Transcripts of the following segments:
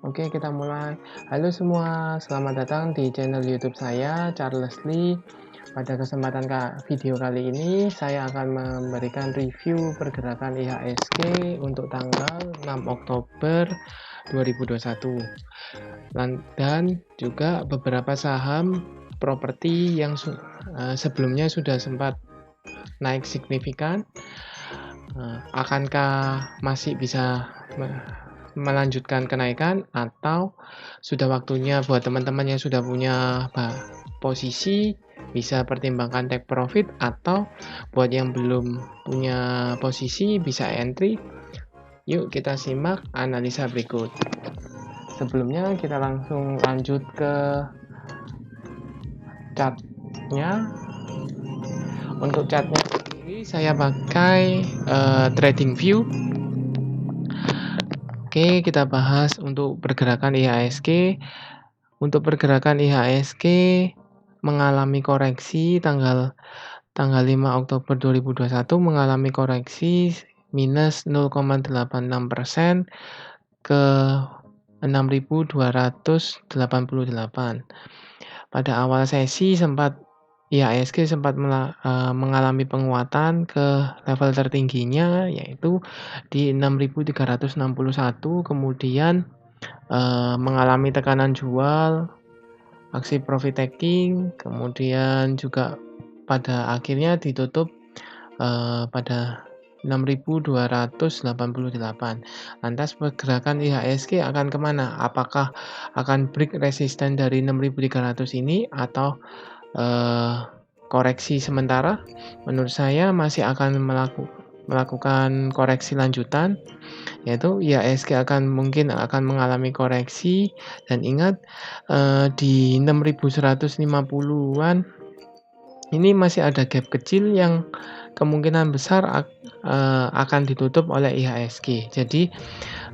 Oke, kita mulai. Halo semua, selamat datang di channel YouTube saya, Charles Lee. Pada kesempatan video kali ini, saya akan memberikan review pergerakan IHSG untuk tanggal 6 Oktober 2021. Dan juga beberapa saham properti yang sebelumnya sudah sempat naik signifikan. Akankah masih bisa melanjutkan kenaikan, atau sudah waktunya buat teman-teman yang sudah punya posisi bisa pertimbangkan take profit, atau buat yang belum punya posisi bisa entry? Yuk kita simak analisa berikut. Sebelumnya kita langsung lanjut ke chartnya. Untuk chartnya sendiri saya pakai trading view. Oke, kita bahas untuk pergerakan IHSG. Untuk pergerakan IHSG mengalami koreksi tanggal 5 Oktober 2021, mengalami koreksi minus 0,86% ke 6.288. Pada awal sesi IHSG sempat mengalami penguatan ke level tertingginya, yaitu di 6.361, kemudian mengalami tekanan jual, aksi profit taking, kemudian juga pada akhirnya ditutup pada 6.288. Lantas pergerakan IHSG akan kemana? Apakah akan break resisten dari 6.300 ini, atau koreksi sementara? Menurut saya masih akan melakukan koreksi lanjutan, yaitu IHSG mungkin akan mengalami koreksi. Dan ingat, di 6.150-an ini masih ada gap kecil yang kemungkinan besar akan ditutup oleh IHSG. Jadi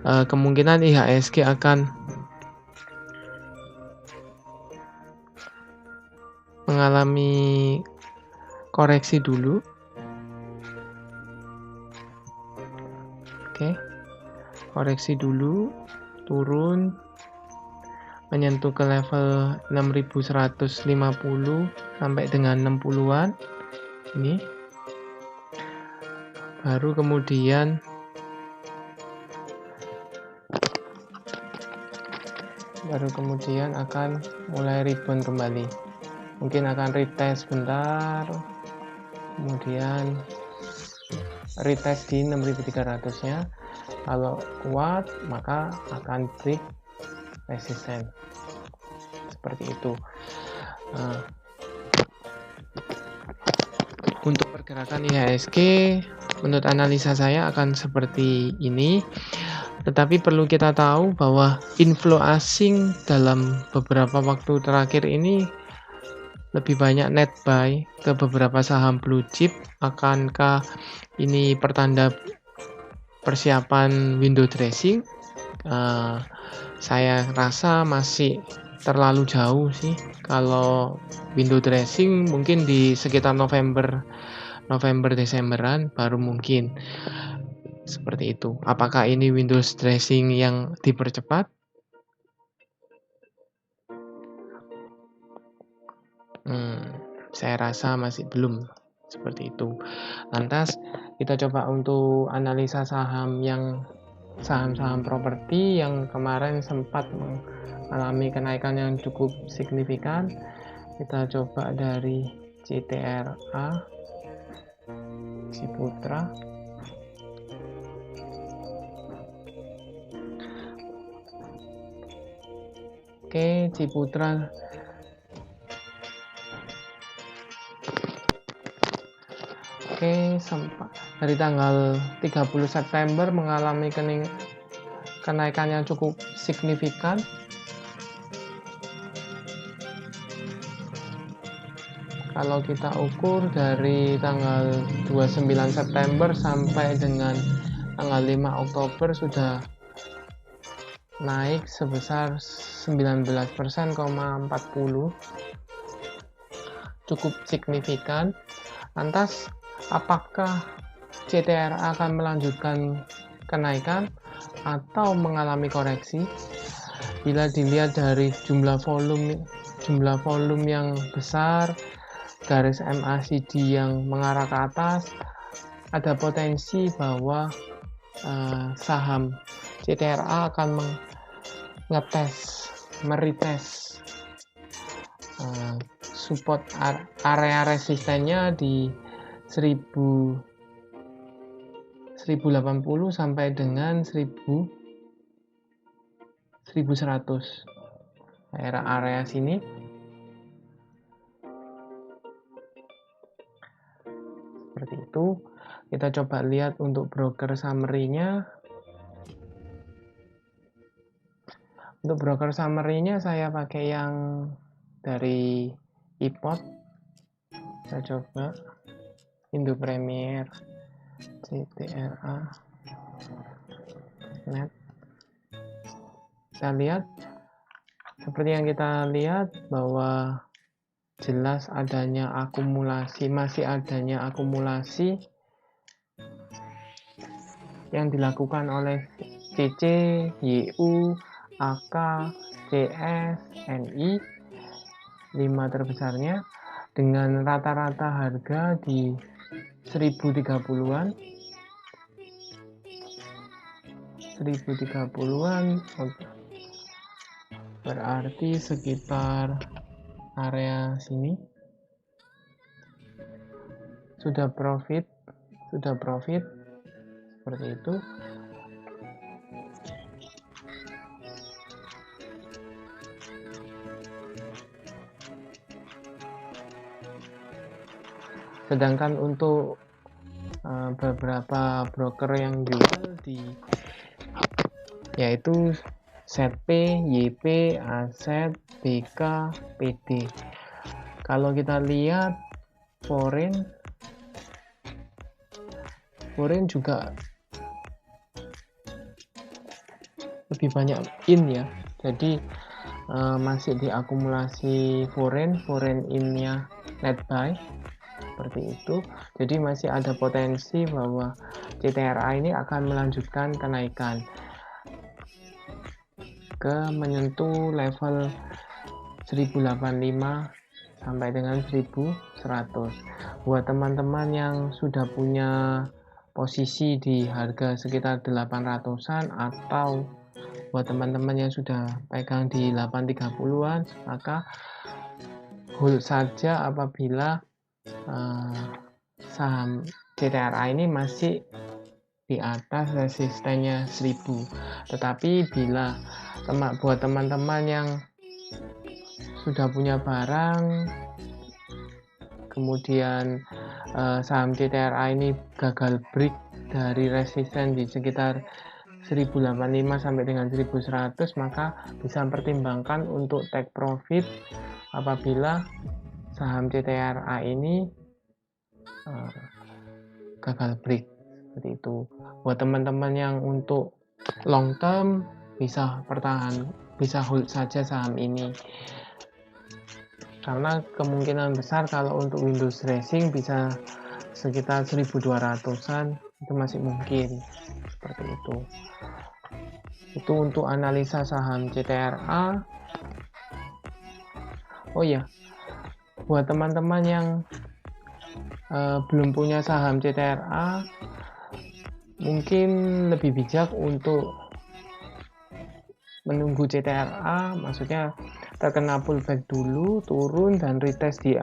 kemungkinan IHSG akan mengalami koreksi dulu. Oke, koreksi dulu, turun menyentuh ke level 6.150 sampai dengan 60-an ini, baru kemudian akan mulai rebound kembali. Mungkin akan retest bentar, kemudian retest di 6.300-nya. Kalau kuat maka akan break resisten, seperti itu. Untuk pergerakan IHSG menurut analisa saya akan seperti ini. Tetapi perlu kita tahu bahwa inflow asing dalam beberapa waktu terakhir ini lebih banyak net buy ke beberapa saham blue chip. Akankah ini pertanda persiapan window dressing? Saya rasa masih terlalu jauh sih. Kalau window dressing mungkin di sekitar November Desemberan baru mungkin seperti itu. Apakah ini window dressing yang dipercepat? Saya rasa masih belum seperti itu. Lantas kita coba untuk analisa saham-saham properti yang kemarin sempat mengalami kenaikan yang cukup signifikan. Kita coba dari CTRA, Ciputra. Oke, Ciputra sempat dari tanggal 30 September mengalami kenaikan yang cukup signifikan. Kalau kita ukur dari tanggal 29 September sampai dengan tanggal 5 Oktober sudah naik sebesar 19,40%, cukup signifikan. Lantas apakah CTRA akan melanjutkan kenaikan atau mengalami koreksi? Bila dilihat dari jumlah volume yang besar, garis MACD yang mengarah ke atas, ada potensi bahwa saham CTRA akan meretest support area resistennya di 1080 sampai dengan 1100. Area sini seperti itu. Kita coba lihat untuk broker summary-nya. Untuk broker summary-nya saya pakai yang dari iPod. Saya coba Indo Premier CTRA net. Kita lihat seperti yang kita lihat bahwa jelas adanya akumulasi, masih adanya akumulasi yang dilakukan oleh CC, YU, AK, CS, NI 5 terbesarnya dengan rata-rata harga di 1030-an 1030-an, berarti sekitar area sini sudah profit seperti itu. Sedangkan untuk beberapa broker yang jual yaitu ZP, YP, AZ, BK, PD. Kalau kita lihat foreign juga lebih banyak in ya, jadi masih diakumulasi foreign in-nya net buy seperti itu. Jadi masih ada potensi bahwa CTRA ini akan melanjutkan kenaikan ke menyentuh level 1085 sampai dengan 1100. Buat teman-teman yang sudah punya posisi di harga sekitar 800-an atau buat teman-teman yang sudah pegang di 830-an, maka hold saja apabila saham CTRA ini masih di atas resistennya 1000. Tetapi bila buat teman-teman yang sudah punya barang, kemudian saham CTRA ini gagal break dari resisten di sekitar 1085 sampai dengan 1100, maka bisa mempertimbangkan untuk take profit apabila saham CTRA ini gagal break seperti itu. Buat teman-teman yang untuk long term bisa hold saja saham ini, karena kemungkinan besar kalau untuk Windows Racing bisa sekitar 1200-an itu masih mungkin seperti itu. Itu untuk analisa saham CTRA. Oh ya, buat teman-teman yang belum punya saham CTRA, mungkin lebih bijak untuk menunggu CTRA, maksudnya terkena pullback dulu, turun dan retest di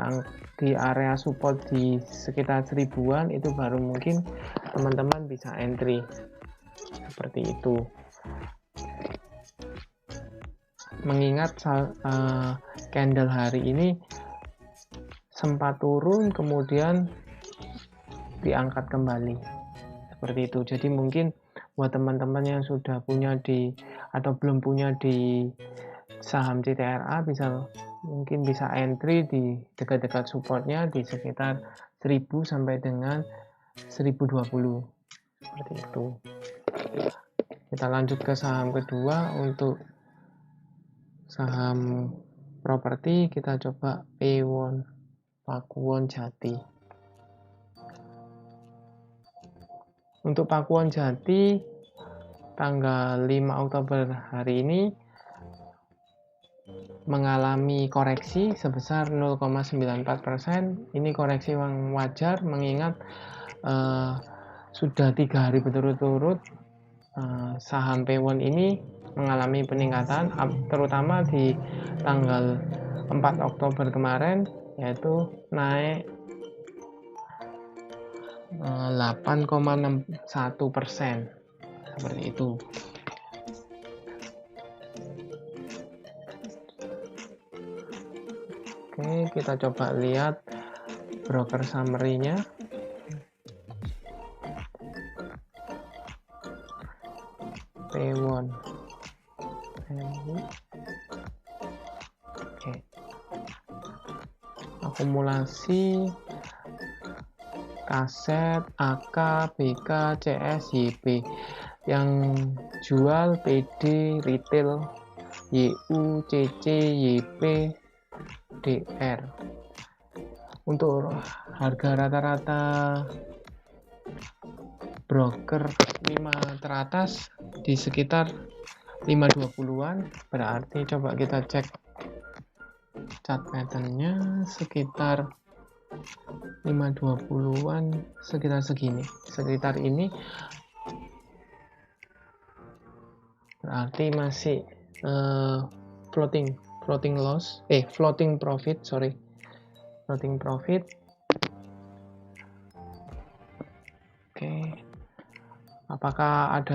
area support di sekitar 1000-an, itu baru mungkin teman-teman bisa entry seperti itu. Mengingat candle hari ini sempat turun kemudian diangkat kembali seperti itu. Jadi mungkin buat teman-teman yang sudah punya atau belum punya di saham CTRA, mungkin bisa entry di dekat-dekat supportnya di sekitar 1000 sampai dengan 1020 seperti itu. Kita lanjut ke saham kedua. Untuk saham properti kita coba Pakuwon Jati. Untuk Pakuwon Jati tanggal 5 Oktober hari ini mengalami koreksi sebesar 0,94%. Ini koreksi yang wajar mengingat sudah 3 hari berturut-turut saham Pewon ini mengalami peningkatan, terutama di tanggal 4 Oktober kemarin, yaitu naik 8,61%, seperti itu. Oke, kita coba lihat broker summary-nya. Pewon. Oke. Akumulasi kaset AK, BK, CS, YP. Yang jual PD, retail, YU, CC, YP, DR. Untuk harga rata-rata broker 5 teratas di sekitar 520-an, berarti coba kita cek chart patternnya sekitar 520-an, sekitar segini, sekitar ini, berarti masih floating profit. Oke, apakah ada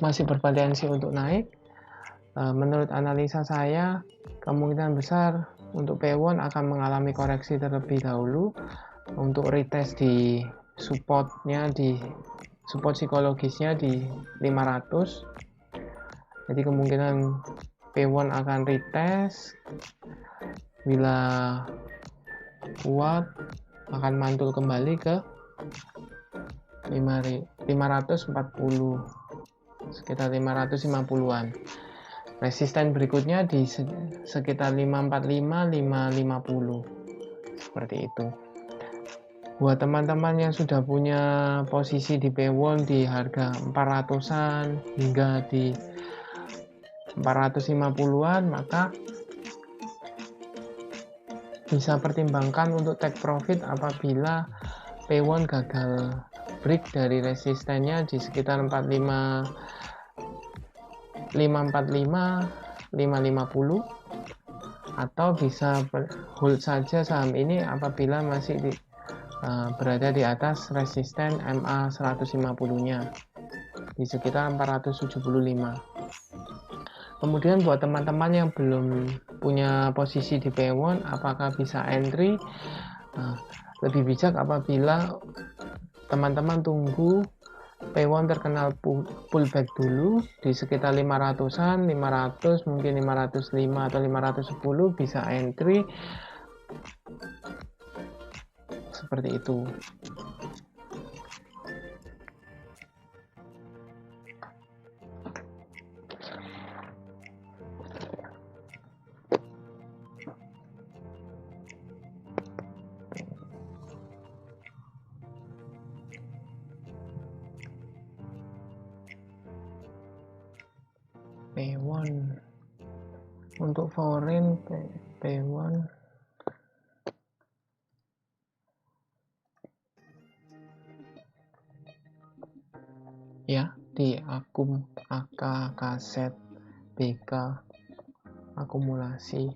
masih berpotensi untuk naik? Menurut analisa saya, kemungkinan besar untuk Pewon akan mengalami koreksi terlebih dahulu untuk retest di support psikologisnya di 500. Jadi kemungkinan Pewon akan retest, bila kuat akan mantul kembali ke 540, sekitar 550-an. Resisten berikutnya di sekitar 545, 550, seperti itu. Buat teman-teman yang sudah punya posisi di Pewon di harga 400-an hingga di 450-an, maka bisa pertimbangkan untuk take profit apabila Pewon gagal break dari resistennya di sekitar 545, 550, atau bisa hold saja saham ini apabila masih berada di atas resisten MA 150-nya di sekitar 475. Kemudian buat teman-teman yang belum punya posisi di Pewon, apakah bisa entry? Lebih bijak apabila teman-teman tunggu Pewon terkenal pullback dulu di sekitar 500-an, 500, mungkin 505 atau 510 bisa entry, seperti itu. Pewon untuk foreign Pewon ya, di akum AK, kaset, BK, akumulasi.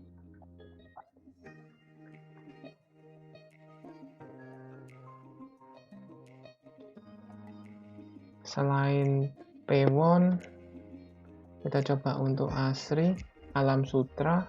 Selain Pewon, kita coba untuk ASRI, Alam Sutra,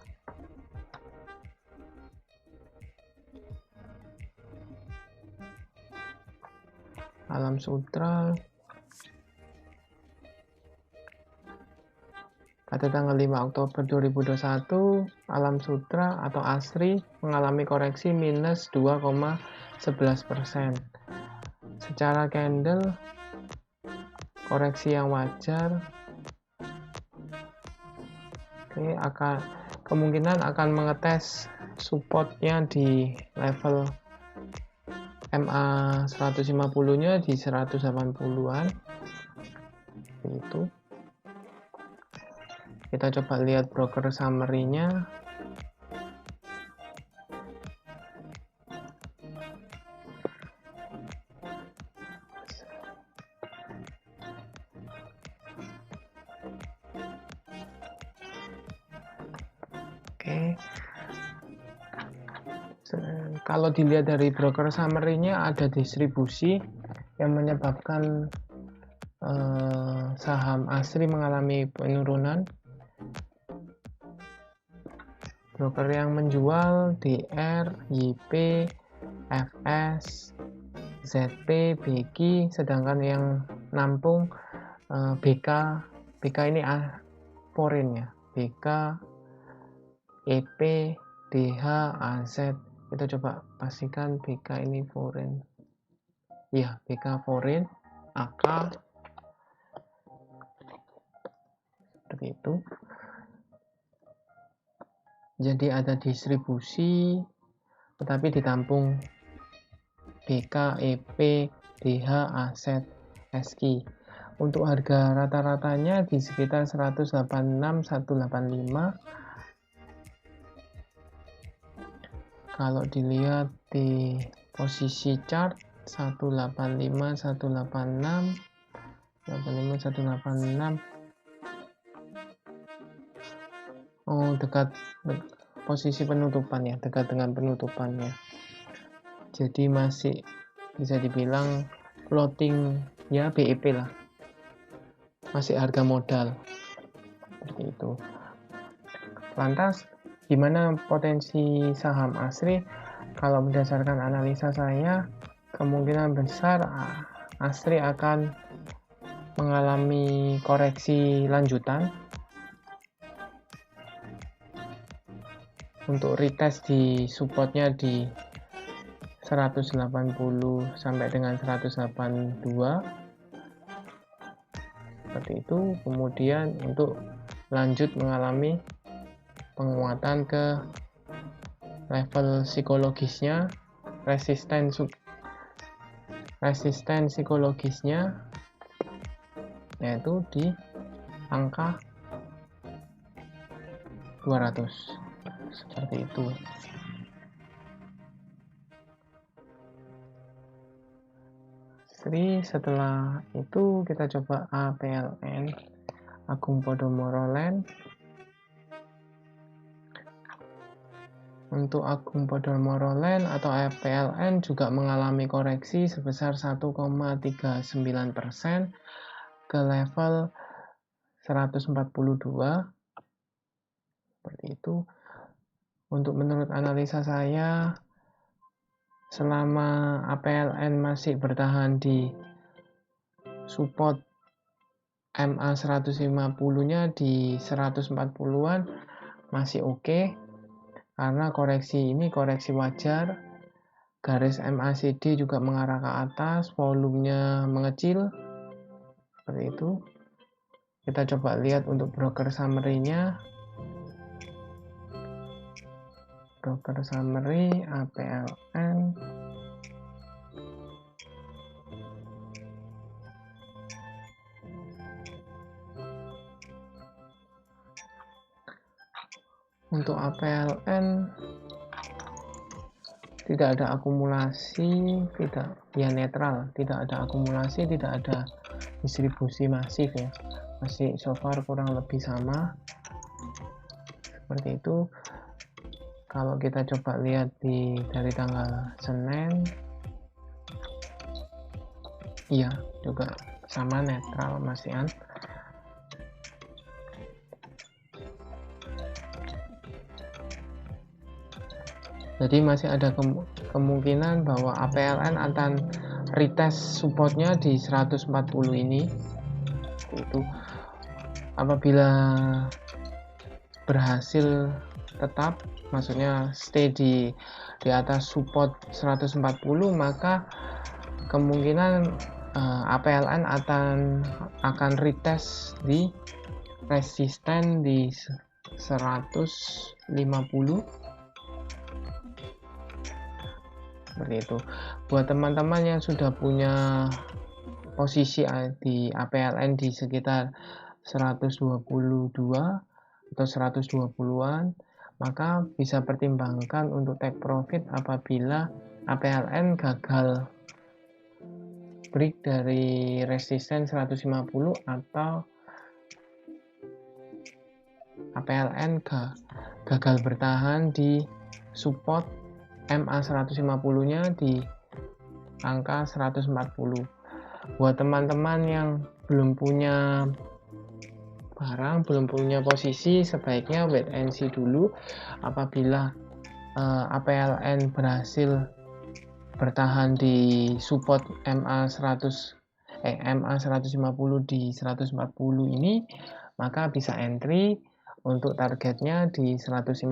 pada tanggal 5 Oktober 2021, Alam Sutra atau ASRI mengalami koreksi minus 2,11%. Secara candle, koreksi yang wajar. Oke, kemungkinan akan mengetes supportnya di level MA 150-nya di 180-an. Itu. Kita coba lihat broker summary-nya. Oke. Kalau dilihat dari broker summary-nya, ada distribusi yang menyebabkan saham ASRI mengalami penurunan. Broker yang menjual DR, YP, FS, ZP, BQ, sedangkan yang nampung BK ini foreign ya, BK, EP, DH, AZ. Kita coba pastikan BK ini foreign. Ya, BK foreign, AK seperti itu. Jadi ada distribusi tetapi ditampung BK, EP, DH, AZ, SQ. Untuk harga rata-ratanya di sekitar 186, 185. Kalau dilihat di posisi chart 185, 186, 185, 186. Oh, dekat posisi penutupan ya, dekat dengan penutupannya. Jadi masih bisa dibilang floating ya, BEP lah. Masih harga modal. Seperti itu. Lantas gimana potensi saham ASRI? Kalau berdasarkan analisa saya, kemungkinan besar ASRI akan mengalami koreksi lanjutan untuk retest di supportnya di 180 sampai dengan 182 seperti itu. Kemudian untuk lanjut mengalami penguatan ke level psikologisnya, resisten psikologisnya yaitu di angka 200 seperti itu. Setelah itu kita coba APLN, Agung Podomoro Land. Untuk Agung Podomoro Land atau APLN juga mengalami koreksi sebesar 1,39% ke level 142 seperti itu. Untuk menurut analisa saya, selama APLN masih bertahan di support MA 150-nya di 140-an masih oke. Karena koreksi ini koreksi wajar, garis MACD juga mengarah ke atas, volumenya mengecil, seperti itu. Kita coba lihat untuk broker summary-nya. Broker summary APLN. Untuk APLN tidak ada akumulasi, netral, tidak ada akumulasi, tidak ada distribusi masif ya, masih so far kurang lebih sama seperti itu. Kalau kita coba lihat dari tanggal Senin, iya juga sama, netral masihan. Jadi masih ada kemungkinan bahwa APLN akan retest supportnya di 140 ini. Itu apabila berhasil tetap, maksudnya stay di atas support 140, maka kemungkinan APLN akan retest di resisten di 150 seperti itu. Buat teman-teman yang sudah punya posisi di APLN di sekitar 122, atau 120-an, maka bisa pertimbangkan untuk take profit apabila APLN gagal break dari resisten 150 atau APLN gagal bertahan di support MA 150-nya di angka 140. Buat teman-teman yang belum punya barang, belum punya posisi, sebaiknya wait and see dulu. Apabila APLN berhasil bertahan di support MA 150 di 140 ini, maka bisa entry untuk targetnya di 150.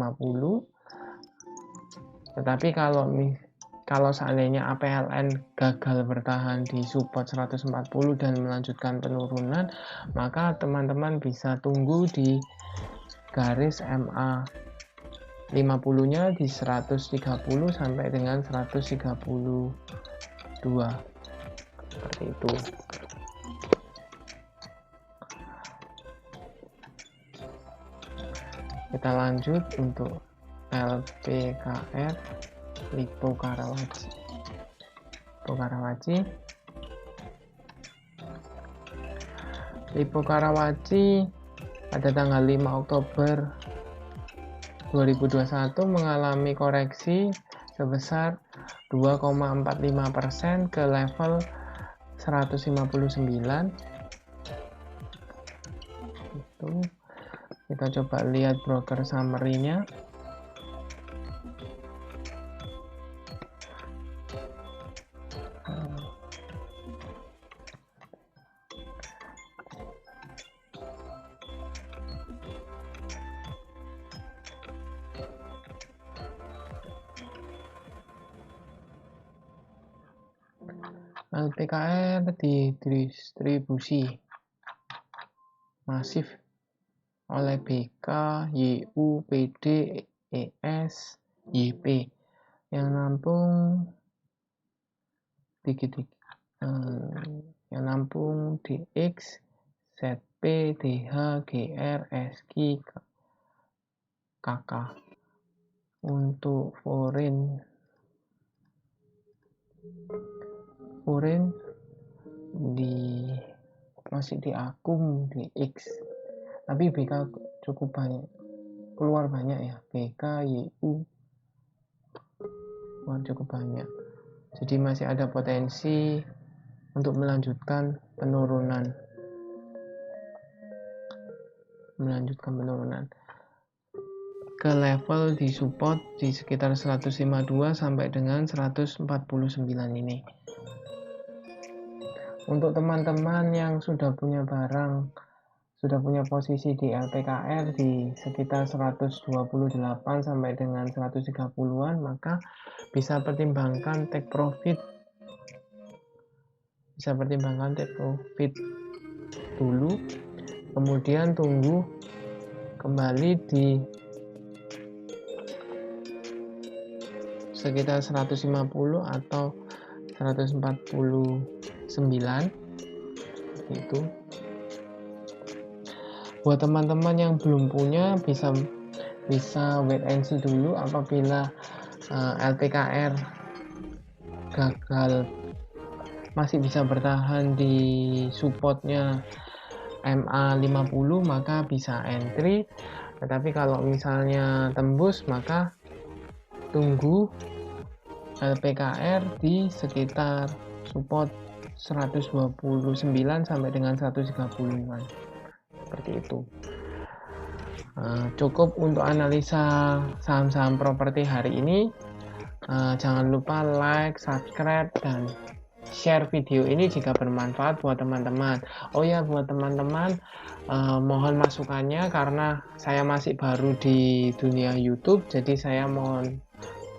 Tetapi kalau seandainya APLN gagal bertahan di support 140 dan melanjutkan penurunan, maka teman-teman bisa tunggu di garis MA 50-nya di 130 sampai dengan 132. Seperti itu. Kita lanjut untuk LPKR Lippo Karawaci pada tanggal 5 Oktober 2021 mengalami koreksi sebesar 2,45% ke level 159. Itu kita coba lihat broker summary-nya. LPKR didistribusi masif oleh BK, YU, PD, ES, YP yang nampung DX, ZP, DH, GR, SQ, KK. Untuk foreign masih di akum di X, tapi BK cukup banyak, keluar banyak ya, BK, YU keluar cukup banyak, jadi masih ada potensi untuk melanjutkan penurunan ke level di support di sekitar 152 sampai dengan 149 ini. Untuk teman-teman yang sudah punya barang, sudah punya posisi di LPKR di sekitar 128 sampai dengan 130-an, maka bisa pertimbangkan take profit. Dulu, kemudian tunggu kembali di sekitar 150 atau 149 itu. Buat teman-teman yang belum punya bisa wait and see dulu. Apabila LPKR gagal masih bisa bertahan di supportnya MA 50, maka bisa entry. Tetapi kalau misalnya tembus, maka tunggu LPKR di sekitar support 129 sampai dengan 130-an. Seperti itu. Cukup untuk analisa saham-saham properti hari ini. Jangan lupa like, subscribe, dan share video ini jika bermanfaat buat teman-teman. Oh ya, buat teman-teman, mohon masukannya karena saya masih baru di dunia YouTube, jadi saya mohon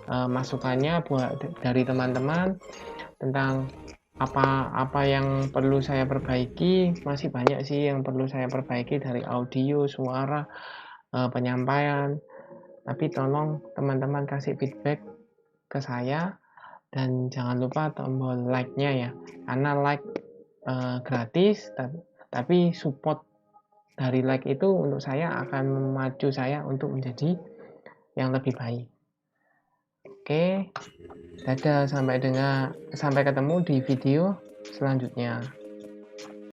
masukannya dari teman-teman tentang apa yang perlu saya perbaiki. Masih banyak sih yang perlu saya perbaiki dari audio, suara, penyampaian. Tapi tolong teman-teman kasih feedback ke saya. Dan jangan lupa tombol like-nya ya, karena like gratis, tapi support dari like itu untuk saya akan memacu saya untuk menjadi yang lebih baik. Oke, dadah, sampai ketemu di video selanjutnya.